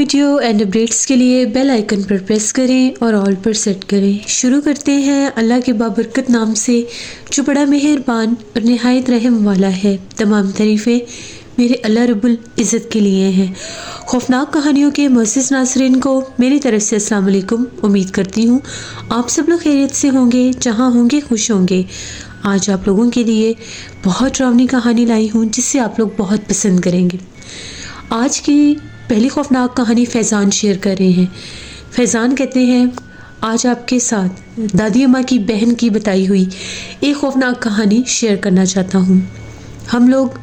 Video and updates के लिए bell icon पर प्रेस करें और ऑल पर सेट करें। शुरू करते हैं अल्लाह के बाबरकत नाम से जो बड़ा मेहरबान और नहायत रहम वाला है। तमाम तारीफ़ें मेरे अल्लाह रब्बुल इज़्ज़त के लिए हैं। खौफनाक कहानियों के मुअज़्ज़िज़ नाज़रीन को मेरी तरफ से अस्सलाम वालेकुम। उम्मीद करती हूँ आप सब लोग खैरियत से होंगे, जहाँ होंगे खुश होंगे। आज आप लोगों के लिए बहुत डरावनी कहानी लाई हूँ जिससे आप लोग बहुत पसंद करेंगे। आज की पहली खौफनाक कहानी फैज़ान शेयर कर रहे हैं। फैज़ान कहते हैं, आज आपके साथ दादी अम्मा की बहन की बताई हुई एक खौफनाक कहानी शेयर करना चाहता हूँ। हम लोग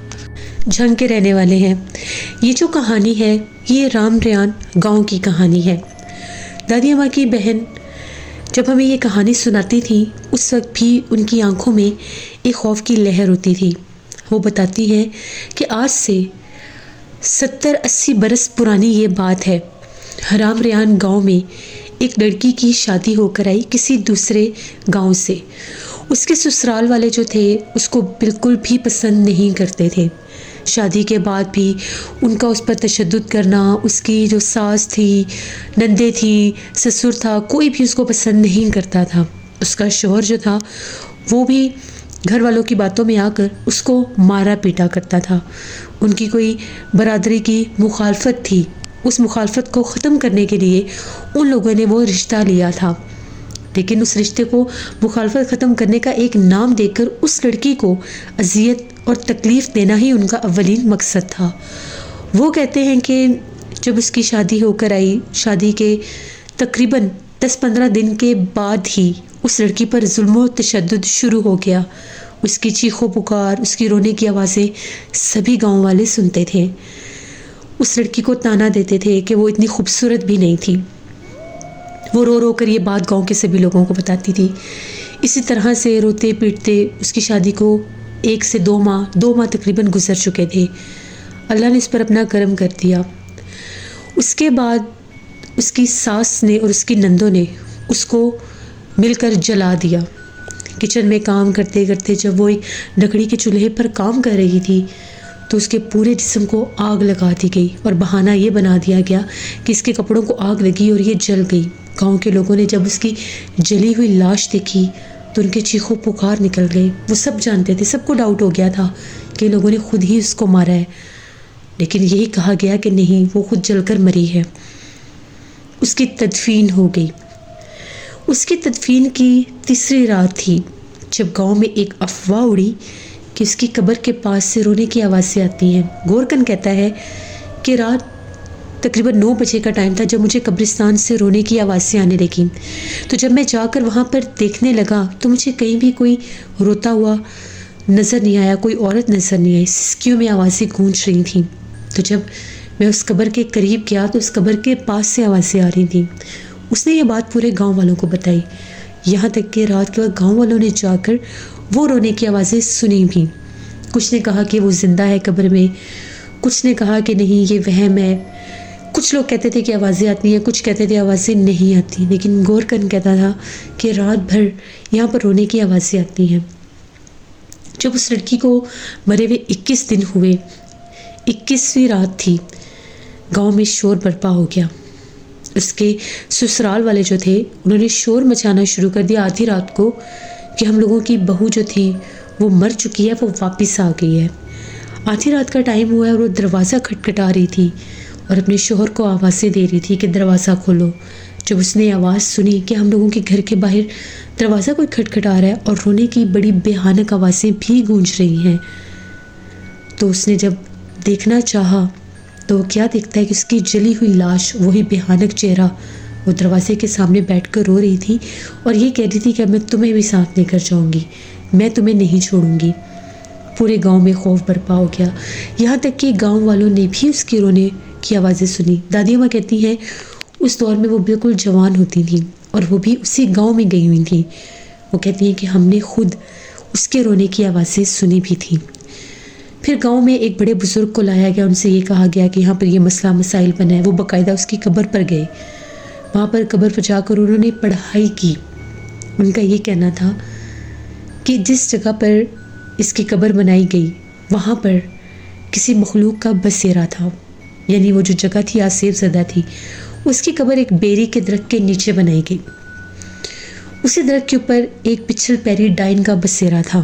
झंग के रहने वाले हैं। ये जो कहानी है ये राम रयान गाँव की कहानी है। दादी अम्मा की बहन जब हमें ये कहानी सुनाती थी उस वक्त भी उनकी आंखों में एक खौफ की लहर होती थी। वो बताती हैं कि आज से 70-80 बरस पुरानी ये बात है। राम रयान गाँव में एक लड़की की शादी होकर आई किसी दूसरे गांव से। उसके ससुराल वाले जो थे उसको बिल्कुल भी पसंद नहीं करते थे। शादी के बाद भी उनका उस पर तशद्दुद करना, उसकी जो सास थी, नंदे थी, ससुर था, कोई भी उसको पसंद नहीं करता था। उसका शौहर जो था वो भी घर वालों की बातों में आकर उसको मारा पीटा करता था। उनकी कोई बरादरी की मुखालफत थी, उस मुखालफत को ख़त्म करने के लिए उन लोगों ने वो रिश्ता लिया था। लेकिन उस रिश्ते को मुखालफत ख़त्म करने का एक नाम देकर उस लड़की को अजियत और तकलीफ़ देना ही उनका अव्वलीन मकसद था। वो कहते हैं कि जब उसकी शादी होकर आई, शादी के तकरीबन 10-15 दिन के बाद ही उस लड़की पर जुल्म और तशद्दुद शुरू हो गया। उसकी चीखों पुकार, उसकी रोने की आवाज़ें सभी गांव वाले सुनते थे। उस लड़की को ताना देते थे कि वो इतनी खूबसूरत भी नहीं थी। वो रो रो कर ये बात गांव के सभी लोगों को बताती थी। इसी तरह से रोते पीटते उसकी शादी को 1 से 2 माह तकरीबन गुजर चुके थे। अल्लाह ने इस पर अपना करम कर दिया। उसके बाद उसकी सास ने और उसकी नंदों ने उसको मिलकर जला दिया। किचन में काम करते करते जब वो एक लकड़ी के चूल्हे पर काम कर रही थी तो उसके पूरे जिस्म को आग लगा दी गई और बहाना ये बना दिया गया कि इसके कपड़ों को आग लगी और ये जल गई। गांव के लोगों ने जब उसकी जली हुई लाश देखी तो उनके चीखों पुकार निकल गए। वो सब जानते थे, सबको डाउट हो गया था कि लोगों ने खुद ही उसको मारा है, लेकिन यही कहा गया कि नहीं, वो खुद जलकर मरी है। उसकी तदफीन हो गई। उसकी तदफीन की तीसरी रात थी जब गांव में एक अफवाह उड़ी कि उसकी कब्र के पास से रोने की आवाज़ें आती हैं। गोरकन कहता है कि रात तकरीबन 9 बजे का टाइम था जब मुझे कब्रिस्तान से रोने की आवाज़ें आने लगी। तो जब मैं जाकर वहाँ पर देखने लगा तो मुझे कहीं भी कोई रोता हुआ नज़र नहीं आया, कोई औरत नज़र नहीं आई। सिसकियों में आवाज़ें गूंज रही थीं। तो जब मैं उस कब्र के करीब गया तो उस कब्र के पास से आवाज़ें आ रही थीं। उसने ये बात पूरे गांव वालों को बताई। यहाँ तक कि रात के वक्त गांव वालों ने जाकर वो रोने की आवाज़ें सुनी भी। कुछ ने कहा कि वो ज़िंदा है कब्र में, कुछ ने कहा कि नहीं ये वहम है। कुछ लोग कहते थे कि आवाज़ें आती हैं, कुछ कहते थे आवाज़ें नहीं आती। लेकिन गोरकन कहता था कि रात भर यहाँ पर रोने की आवाज़ें आती हैं। जब उस लड़की को मरे हुए 21 दिन हुए, 21वीं रात थी, गांव में शोर बर्पा हो गया। उसके ससुराल वाले जो थे उन्होंने शोर मचाना शुरू कर दिया आधी रात को कि हम लोगों की बहू जो थी वो मर चुकी है, वो वापस आ गई है। आधी रात का टाइम हुआ है और वो दरवाज़ा खटखटा रही थी और अपने शोहर को आवाज़ें दे रही थी कि दरवाज़ा खोलो। जब उसने आवाज़ सुनी कि हम लोगों के घर के बाहर दरवाज़ा कोई खटखटा रहा है और रोने की बड़ी भयानक आवाज़ें भी गूंज रही हैं, तो उसने जब देखना चाहा तो वो क्या देखता है कि उसकी जली हुई लाश, वही भयानक चेहरा, वो दरवाजे के सामने बैठकर रो रही थी और ये कह रही थी कि मैं तुम्हें भी साथ लेकर जाऊंगी, मैं तुम्हें नहीं छोड़ूंगी। पूरे गांव में खौफ बर्पा हो गया। यहाँ तक कि गांव वालों ने भी उसकी रोने की आवाज़ें सुनी। दादी अम्मा कहती हैं उस दौर में वो बिल्कुल जवान होती थी और वो भी उसी गाँव में गई हुई थी। वो कहती हैं कि हमने खुद उसके रोने की आवाज़ें सुनी भी थी। फिर गांव में एक बड़े बुज़ुर्ग को लाया गया। उनसे ये कहा गया कि यहाँ पर ये मसला मसाइल बना है। वो बाकायदा उसकी कब्र पर गए। वहाँ पर कब्र पर जाकर उन्होंने पढ़ाई की। उनका ये कहना था कि जिस जगह पर इसकी कब्र बनाई गई वहाँ पर किसी मखलूक का बसेरा था। यानी वो जो जगह थी आसेफ ज़दा थी, उसकी कब्र एक बेरी के दरख्त के नीचे बनाई गई। उसी दरख्त के ऊपर एक पिछल पैरी डाइन का बसेरा था।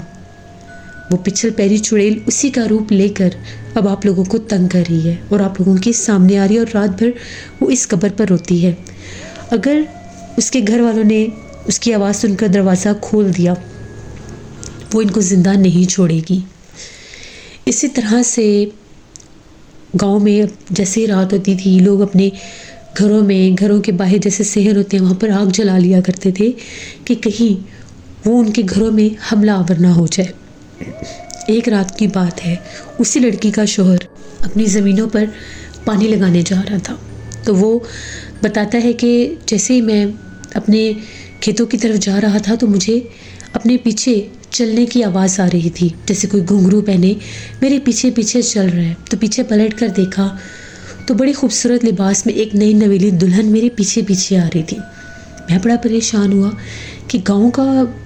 वो पिछल पैरी चुड़ैल उसी का रूप लेकर अब आप लोगों को तंग कर रही है और आप लोगों के सामने आ रही है और रात भर वो इस कब्र पर रोती है। अगर उसके घर वालों ने उसकी आवाज़ सुनकर दरवाज़ा खोल दिया, वो इनको ज़िंदा नहीं छोड़ेगी। इसी तरह से गांव में जैसे ही रात होती थी, लोग अपने घरों के बाहर जैसे शहर होते हैं वहाँ पर आग जला लिया करते थे कि कहीं वो उनके घरों में हमला आवर ना हो जाए। एक रात की बात है, उसी लड़की का शौहर अपनी ज़मीनों पर पानी लगाने जा रहा था। तो वो बताता है कि जैसे ही मैं अपने खेतों की तरफ जा रहा था तो मुझे अपने पीछे चलने की आवाज़ आ रही थी, जैसे कोई घुंघरू पहने मेरे पीछे पीछे चल रहा है। तो पीछे पलट कर देखा तो बड़ी खूबसूरत लिबास में एक नई नवेली दुल्हन मेरे पीछे पीछे आ रही थी। मैं बड़ा परेशान हुआ कि गांव का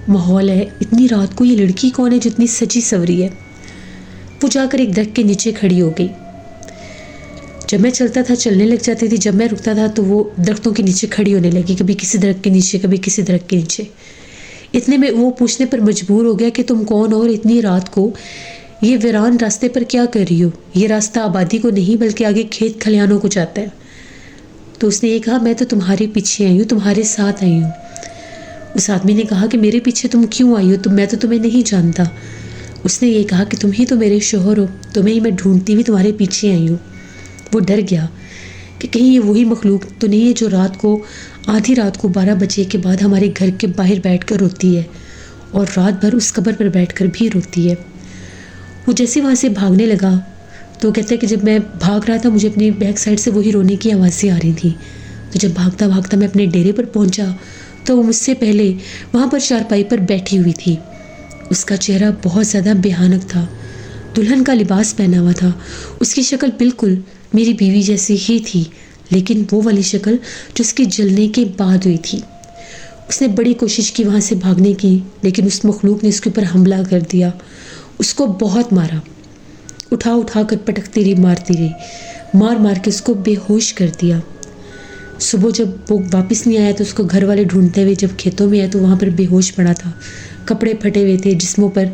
माहौल है, इतनी रात को ये लड़की कौन है जो इतनी सजी सवरी है। वो जाकर एक दरख्त के नीचे खड़ी हो गई। जब मैं चलता था चलने लग जाती थी, जब मैं रुकता था तो वो दरख्तों के नीचे खड़ी होने लगी, कभी किसी दरख्त के नीचे, कभी किसी दरख्त के नीचे। इतने में वो पूछने पर मजबूर हो गया कि तुम कौन हो और इतनी रात को ये वीरान रास्ते पर क्या कर रही हो? ये रास्ता आबादी को नहीं बल्कि आगे खेत खलिहानों को जाता है। तो उसने ये कहा, मैं तो तुम्हारे पीछे आई हूँ, तुम्हारे साथ आई हूँ। उस आदमी ने कहा कि मेरे पीछे तुम क्यों आई हो? मैं तो तुम्हें नहीं जानता। उसने ये कहा कि तुम ही तो मेरे शौहर हो, तुम्हें ही मैं ढूंढती हुई तुम्हारे पीछे आई हूँ। वो डर गया कि कहीं ये वही मखलूक तो नहीं है जो रात को आधी रात को 12 बजे के बाद हमारे घर के बाहर बैठकर रोती है और रात भर उस कब्र पर बैठकर भी रोती है। वो जैसे वहाँ से भागने लगा तो कहते हैं कि जब मैं भाग रहा था मुझे अपनी बैक साइड से वही रोने की आवाज़ें आ रही थी। तो जब भागता भागता मैं अपने डेरे पर पहुँचा तो वो मुझसे पहले वहाँ पर चारपाई पर बैठी हुई थी। उसका चेहरा बहुत ज़्यादा भयानक था, दुल्हन का लिबास पहना हुआ था। उसकी शक्ल बिल्कुल मेरी बीवी जैसी ही थी, लेकिन वो वाली शक्ल जो उसके जलने के बाद हुई थी। उसने बड़ी कोशिश की वहाँ से भागने की, लेकिन उस मखलूक ने उसके ऊपर हमला कर दिया। उसको बहुत मारा, उठा कर पटकती रही, मारती रही, मार मार के उसको बेहोश कर दिया। सुबह जब वो वापस नहीं आया तो उसको घर वाले ढूंढते हुए जब खेतों में आए तो वहाँ पर बेहोश पड़ा था, कपड़े फटे हुए थे, जिस्मों पर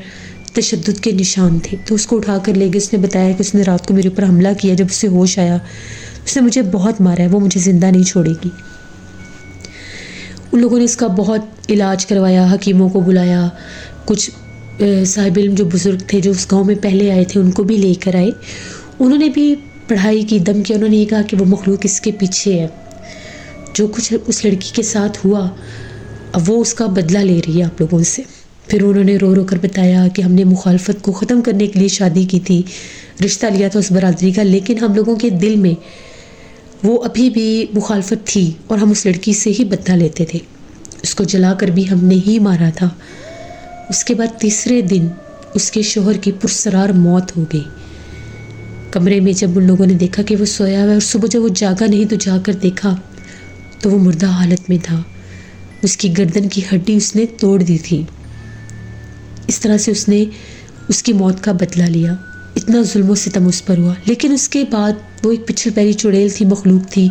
तशद्दुद के निशान थे। तो उसको उठा कर ले गए। उसने बताया कि उसने रात को मेरे ऊपर हमला किया, जब उसे होश आया उसने मुझे बहुत मारा है, वो मुझे ज़िंदा नहीं छोड़ेगी। उन लोगों ने इसका बहुत इलाज करवाया, हकीमों को बुलाया, कुछ साहिब इल्म जो बुज़ुर्ग थे जो उस गांव में पहले आए थे उनको भी लेकर आए। उन्होंने भी पढ़ाई की, दम किया। उन्होंने ये कहा कि वो मखलूक इसके पीछे है, जो कुछ उस लड़की के साथ हुआ अब वो उसका बदला ले रही है आप लोगों से। फिर उन्होंने रो रो कर बताया कि हमने मुखालफत को ख़त्म करने के लिए शादी की थी, रिश्ता लिया था उस बरादरी का, लेकिन हम लोगों के दिल में वो अभी भी मुखालफत थी और हम उस लड़की से ही बदला लेते थे। उसको जला कर भी हमने ही मारा था। उसके बाद तीसरे दिन उसके शौहर की पुरसरार मौत हो गई। कमरे में जब उन लोगों ने देखा कि वो सोया हुआ है और सुबह जब वो जागा नहीं तो जाकर देखा तो वो मुर्दा हालत में था। उसकी गर्दन की हड्डी उसने तोड़ दी थी। इस तरह से उसने उसकी मौत का बदला लिया। इतना जुल्म सितम उस पर हुआ। लेकिन उसके बाद वो एक पिछल पैरी चुड़ैल थी, मखलूक थी,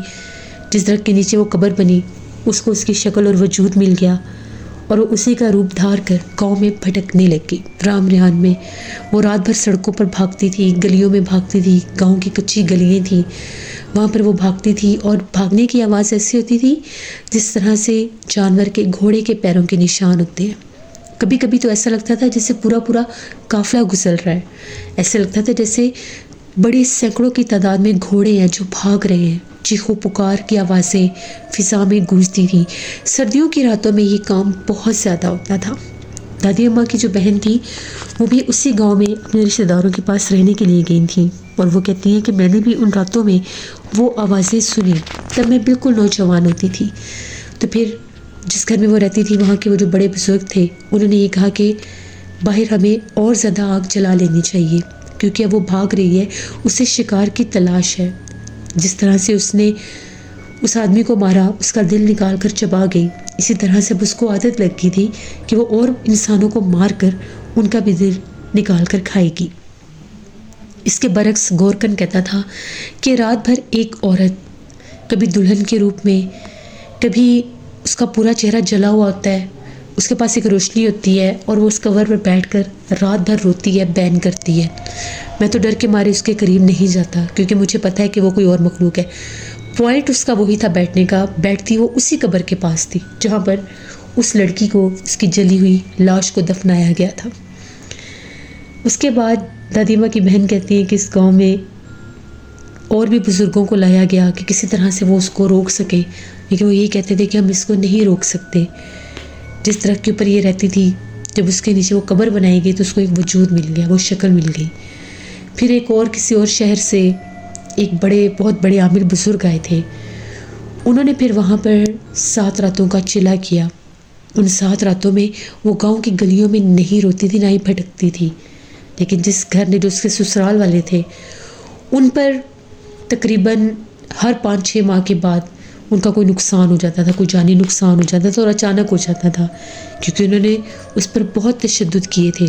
जिस दरख्त के नीचे वो कब्र बनी, उसको उसकी शक्ल और वजूद मिल गया और वो उसी का रूप धार कर गाँव में भटकने लगी। राम रिहान में वो रात भर सड़कों पर भागती थी, गलियों में भागती थी, गाँव की कच्ची गलियाँ थी, वहाँ पर वो भागती थी और भागने की आवाज़ ऐसी होती थी जिस तरह से जानवर के, घोड़े के पैरों के निशान होते हैं। कभी कभी तो ऐसा लगता था जैसे पूरा पूरा काफिला गुजर रहा है। ऐसे लगता था जैसे बड़ी सैकड़ों की तादाद में घोड़े हैं जो भाग रहे हैं। चीखों पुकार की आवाज़ें फिजा में गूंजती थी। सर्दियों की रातों में ये काम बहुत ज़्यादा होता था। दादी अम्मा की जो बहन थी वो भी उसी गांव में अपने रिश्तेदारों के पास रहने के लिए गई थी और वो कहती हैं कि मैंने भी उन रातों में वो आवाज़ें सुनी। तब मैं बिल्कुल नौजवान होती थी। तो फिर जिस घर में वो रहती थी वहाँ के वो जो बड़े बुजुर्ग थे उन्होंने ये कहा कि बाहर हमें और ज़्यादा आग जला लेनी चाहिए क्योंकि अब वो भाग रही है, उसे शिकार की तलाश है। जिस तरह से उसने उस आदमी को मारा, उसका दिल निकाल कर चबा गई, इसी तरह से अब उसको आदत लग गई थी कि वो और इंसानों को मार कर उनका भी दिल निकाल कर खाएगी। इसके बरक्स गोरकन कहता था कि रात भर एक औरत कभी दुल्हन के रूप में, कभी उसका पूरा चेहरा जला हुआ होता है, उसके पास एक रोशनी होती है और वो उस कवर पर बैठकर रात भर रोती है, बैन करती है। मैं तो डर के मारे उसके करीब नहीं जाता क्योंकि मुझे पता है कि वो कोई और मखलूक है। पॉइंट उसका वही था बैठने का, बैठती वो उसी कब्र के पास थी जहाँ पर उस लड़की को, उसकी जली हुई लाश को दफनाया गया था। उसके बाद दादी माँ की बहन कहती है कि इस गांव में और भी बुज़ुर्गों को लाया गया कि किसी तरह से वो उसको रोक सके, लेकिन वो यही कहते थे कि हम इसको नहीं रोक सकते। जिस दरख्त के ऊपर ये रहती थी, जब उसके नीचे वो कब्र बनाई गई तो उसको एक वजूद मिल गया, वो शक्ल मिल गई। फिर एक और किसी और शहर से एक बहुत बड़े आमिर बुज़ुर्ग आए थे। उन्होंने फिर वहाँ पर 7 रातों का चिला किया। उन 7 रातों में वो गांव की गलियों में नहीं रोती थी, ना ही भटकती थी, लेकिन जिस घर ने, जो उसके ससुराल वाले थे, उन पर तकरीबन हर 5-6 माह के बाद उनका कोई नुकसान हो जाता था, कोई जानी नुकसान हो जाता था और अचानक हो जाता था, क्योंकि उन्होंने उस पर बहुत तशद्दुद किए थे।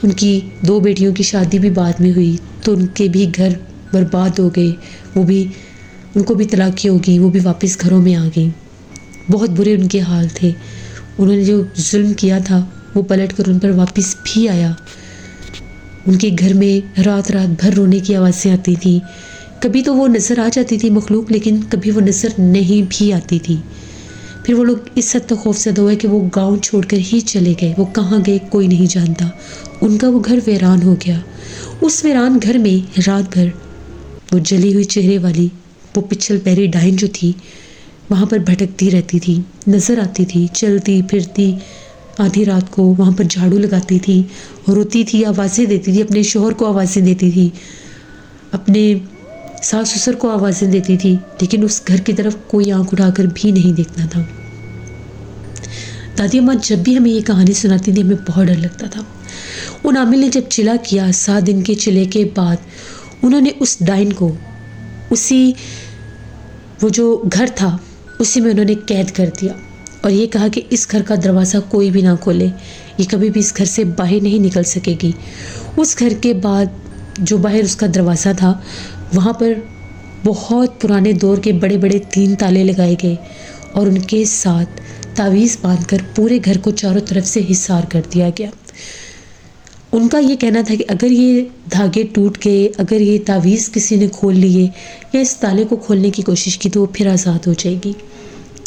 उनकी 2 बेटियों की शादी भी बाद में हुई तो उनके भी घर बर्बाद हो गए, उनको भी तलाक़ी हो गई, वो भी वापस घरों में आ गई। बहुत बुरे उनके हाल थे। उन्होंने जो जुल्म किया था वो पलट कर उन पर वापस भी आया। उनके घर में रात रात भर रोने की आवाज़ें आती थी। कभी तो वो नज़र आ जाती थी मखलूक, लेकिन कभी वो नज़र नहीं भी आती थी। फिर वो लोग इस हद तक खौफज़दा हुए कि वो गांव छोड़कर ही चले गए। वो कहाँ गए कोई नहीं जानता। उनका वो घर वीरान हो गया। उस वीरान घर में रात भर वो जली हुई चेहरे वाली, वो पिछल पैरी डाइन जो थी, वहाँ पर भटकती रहती थी, नज़र आती थी, चलती फिरती। आधी रात को वहाँ पर झाड़ू लगाती थी, रोती थी, आवाज़ें देती थी, अपने शोहर को आवाज़ें देती थी, अपने सास ससुर को आवाज़ें देती थी, लेकिन उस घर की तरफ कोई आंख उठाकर भी नहीं देखता था। दादी अम्मा जब भी हमें ये कहानी सुनाती थी हमें बहुत डर लगता था। उन आमिल ने जब चिला किया, 7 दिन के चिले के बाद उन्होंने उस डाइन को वो जो घर था उसी में उन्होंने कैद कर दिया और ये कहा कि इस घर का दरवाज़ा कोई भी ना खोले, ये कभी भी इस घर से बाहर नहीं निकल सकेगी। उस घर के बाद जो बाहर उसका दरवाज़ा था, वहाँ पर बहुत पुराने दौर के बड़े बड़े 3 ताले लगाए गए और उनके साथ तावीज़ बांधकर पूरे घर को चारों तरफ से हिसार कर दिया गया। उनका ये कहना था कि अगर ये धागे टूट गए, अगर ये तावीज़ किसी ने खोल लिए या इस ताले को खोलने की कोशिश की तो वो फिर आज़ाद हो जाएगी।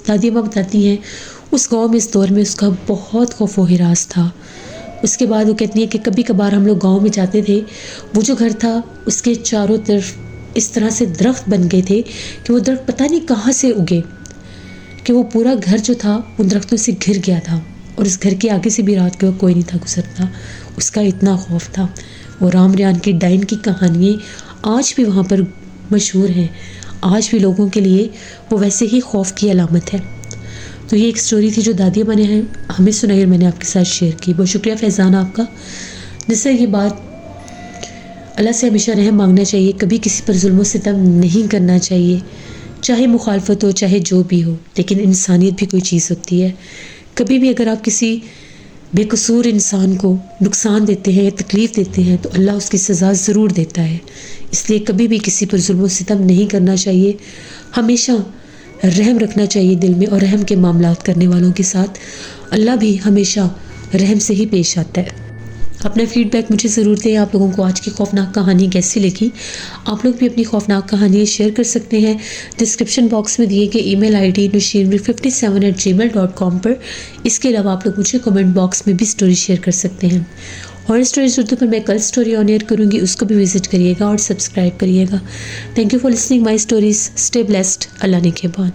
दादी अम्मा बताती हैं उस गांव में इस दौर में उसका बहुत खौफ व हिरास था। उसके बाद वो कहती हैं कि कभी कभार हम लोग गांव में जाते थे, वो जो घर था उसके चारों तरफ इस तरह से दरख्त बन गए थे कि वो दरख्त पता नहीं कहाँ से उगे, कि वो पूरा घर जो था उन दरख्तों से घिर गया था और इस घर के आगे से भी रात को कोई नहीं था गुजरता। उसका इतना खौफ था। वो राम रियान की डाइन की कहानियाँ आज भी वहाँ पर मशहूर हैं। आज भी लोगों के लिए वो वैसे ही खौफ की अलामत है। तो ये एक स्टोरी थी जो दादी अम्मा ने हमें सुनाई और मैंने आपके साथ शेयर की। बहुत शुक्रिया फैज़ान आपका। जिससे ये बात, अल्लाह से हमेशा रहम मांगना चाहिए, कभी किसी पर जुल्म सितम नहीं करना चाहिए, चाहे मुखालफत हो चाहे जो भी हो, लेकिन इंसानियत भी कोई चीज़ होती है। कभी भी अगर आप किसी बेकसूर इंसान को नुकसान देते हैं, तकलीफ़ देते हैं, तो अल्लाह उसकी सज़ा ज़रूर देता है। इसलिए कभी भी किसी पर जुल्म सितम नहीं करना चाहिए। हमेशा रहम रखना चाहिए दिल में, और रहम के मामलात करने वालों के साथ अल्लाह भी हमेशा रहम से ही पेश आता है। अपना फीडबैक मुझे ज़रूर दें। आप लोगों को आज की खौफनाक कहानी कैसी लगी? आप लोग भी अपनी खौफनाक कहानियाँ शेयर कर सकते हैं डिस्क्रिप्शन बॉक्स में दिए गए ईमेल आईडी nushirmir57@gmail.com पर। इसके अलावा आप लोग मुझे कमेंट बॉक्स में भी स्टोरी शेयर कर सकते हैं। और स्टोरीज उर्दू पर मैं कल स्टोरी ऑन एयर करूँगी, उसको भी विजिट करिएगा और सब्सक्राइब करिएगा। Thank you for listening my stories. Stay blessed. Allah निगहबान।